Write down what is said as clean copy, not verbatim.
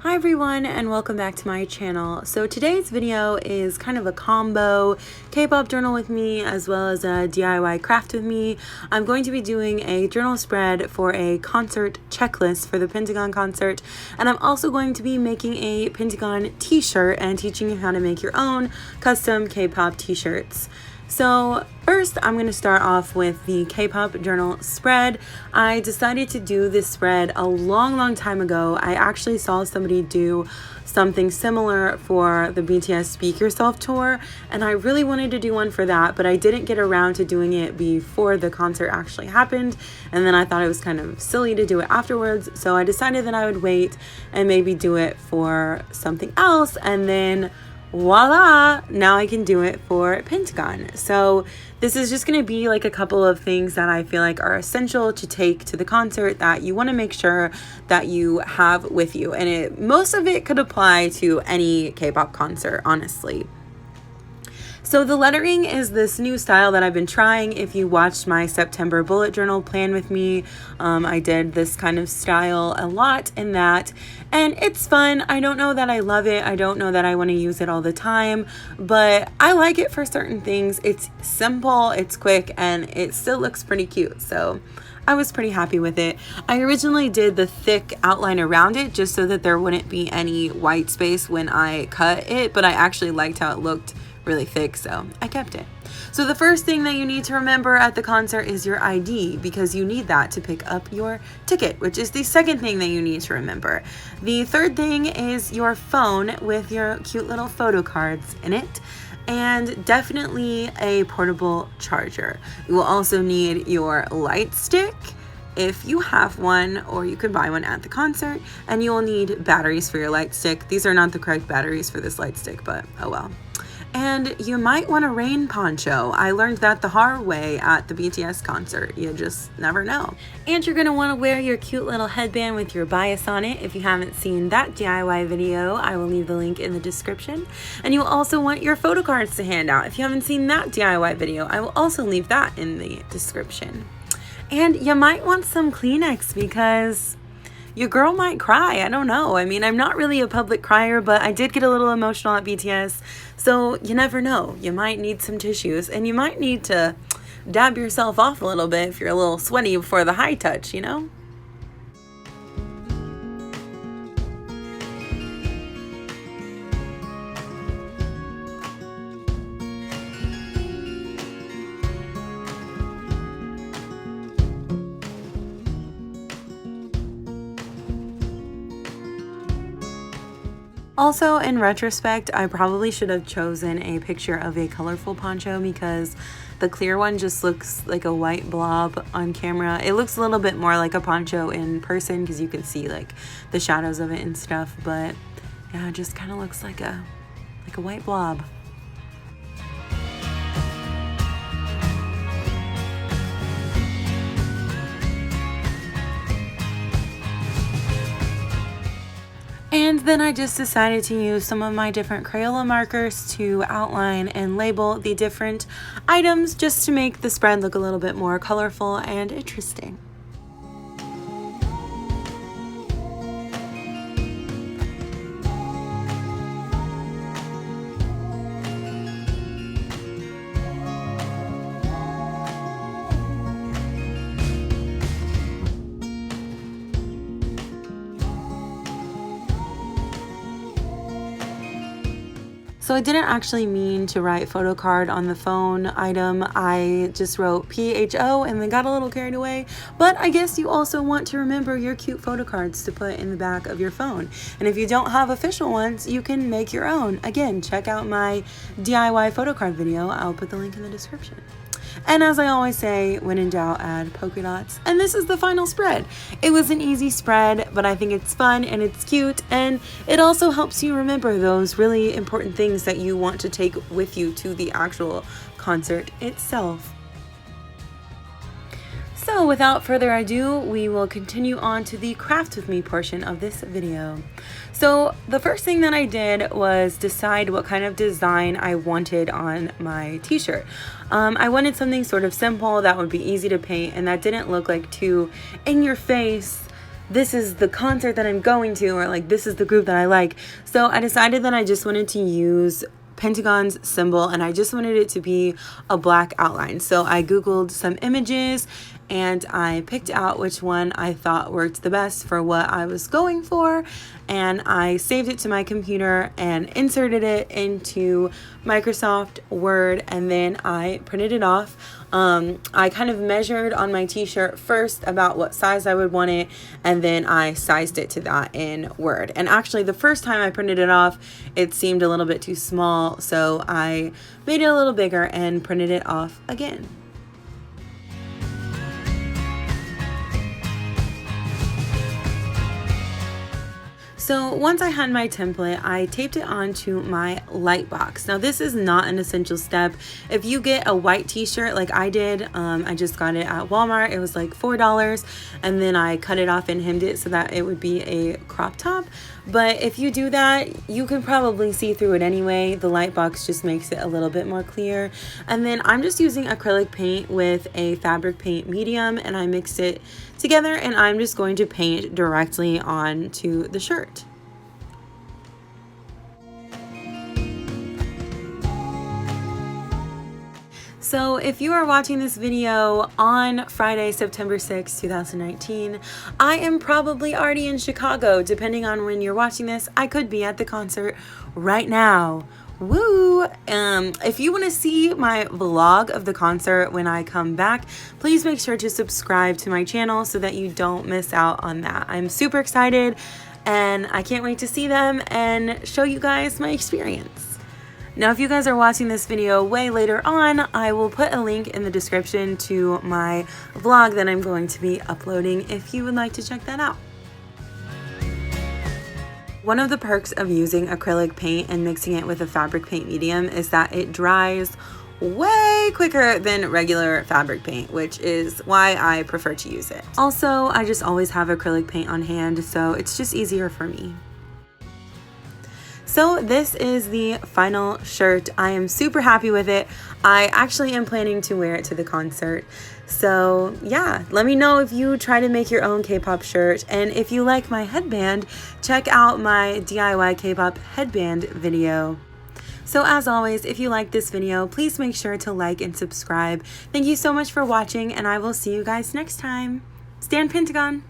Hi everyone and welcome back to my channel. So today's video is kind of a combo K-pop journal with me as well as a DIY craft with me. I'm going to be doing a journal spread for a concert checklist for the Pentagon concert, and I'm also going to be making a Pentagon t-shirt and teaching you how to make your own custom K-pop t-shirts. So first, I'm going to start off with the K-pop journal spread. I decided to do this spread a long time ago. I actually saw somebody do something similar for the BTS Speak Yourself tour, and I really wanted to do one for that, but I didn't get around to doing it before the concert actually happened, and then I thought it was kind of silly to do it afterwards, so I decided that I would wait and maybe do it for something else, and then voila, now I can do it for Pentagon. So this is just going to be like a couple of things that I feel like are essential to take to the concert that you want to make sure that you have with you. And most of it could apply to any K-pop concert, honestly. So the lettering is this new style that I've been trying. If you watched my September bullet journal plan with me, I did this kind of style a lot in that, and it's fun. I don't know that I love it. I don't know that I want to use it all the time, but I like it for certain things. It's simple, it's quick, and it still looks pretty cute. So I was pretty happy with it. I originally did the thick outline around it just so that there wouldn't be any white space when I cut it, but I actually liked how it looked really thick, so I kept it. So the first thing that you need to remember at the concert is your ID, because you need that to pick up your ticket, which is the second thing that you need to remember. The third thing is your phone with your cute little photo cards in it, and definitely a portable charger. You will also need your light stick if you have one, or you could buy one at the concert, and you will need batteries for your light stick. These are not the correct batteries for this light stick, but oh well. And you might want a rain poncho. I learned that the hard way at the BTS concert. You just never know. And you're going to want to wear your cute little headband with your bias on it. If you haven't seen that DIY video, I will leave the link in the description. And you will also want your photo cards to hand out. If you haven't seen that DIY video, I will also leave that in the description. And you might want some Kleenex because your girl might cry. I don't know. I mean, I'm not really a public crier, but I did get a little emotional at BTS. So you never know. You might need some tissues, and you might need to dab yourself off a little bit if you're a little sweaty before the high touch, you know? Also, in retrospect, I probably should have chosen a picture of a colorful poncho because the clear one just looks like a white blob on camera. It looks a little bit more like a poncho in person because you can see like the shadows of it and stuff, but yeah, it just kind of looks like a white blob. And then I just decided to use some of my different Crayola markers to outline and label the different items just to make the spread look a little bit more colorful and interesting. So I didn't actually mean to write photo card on the phone item. I just wrote PHO and then got a little carried away. But I guess you also want to remember your cute photo cards to put in the back of your phone. And if you don't have official ones, you can make your own. Again, check out my DIY photo card video. I'll put the link in the description. And as I always say, when in doubt, add polka dots. And this is the final spread. It was an easy spread, but I think it's fun and it's cute, and it also helps you remember those really important things that you want to take with you to the actual concert itself. So without further ado, we will continue on to the craft with me portion of this video. So the first thing that I did was decide what kind of design I wanted on my t-shirt. I wanted something sort of simple that would be easy to paint and that didn't look like too in your face this is the concert that I'm going to, or like this is the group that I like. So I decided that I just wanted to use Pentagon's symbol, and I just wanted it to be a black outline. So I googled some images and I picked out which one I thought worked the best for what I was going for, and I saved it to my computer and inserted it into Microsoft Word, and then I printed it off. I kind of measured on my t-shirt first about what size I would want it, and then I sized it to that in Word. And actually the first time I printed it off, it seemed a little bit too small, so I made it a little bigger and printed it off again. So once I had my template, I taped it onto my light box. Now this is not an essential step. If you get a white t-shirt like I did, I just got it at Walmart. It was like $4, and then I cut it off and hemmed it so that it would be a crop top. But if you do that, you can probably see through it anyway. The light box just makes it a little bit more clear. And then I'm just using acrylic paint with a fabric paint medium, and I mixed it together, and I'm just going to paint directly onto the shirt. So if you are watching this video on Friday, September 6, 2019, I am probably already in Chicago. Depending on when you're watching this, I could be at the concert right now. Woo! If you want to see my vlog of the concert when I come back, please make sure to subscribe to my channel so that you don't miss out on that. I'm super excited, and I can't wait to see them and show you guys my experience. Now, if you guys are watching this video way later on, I will put a link in the description to my vlog that I'm going to be uploading if you would like to check that out. One of the perks of using acrylic paint and mixing it with a fabric paint medium is that it dries way quicker than regular fabric paint, which is why I prefer to use it. Also, I just always have acrylic paint on hand, so it's just easier for me. So this is the final shirt. I am super happy with it. I actually am planning to wear it to the concert. So yeah, let me know if you try to make your own K-pop shirt. And if you like my headband, check out my DIY K-pop headband video. So as always, if you like this video, please make sure to like and subscribe. Thank you so much for watching, and I will see you guys next time. Stand Pentagon!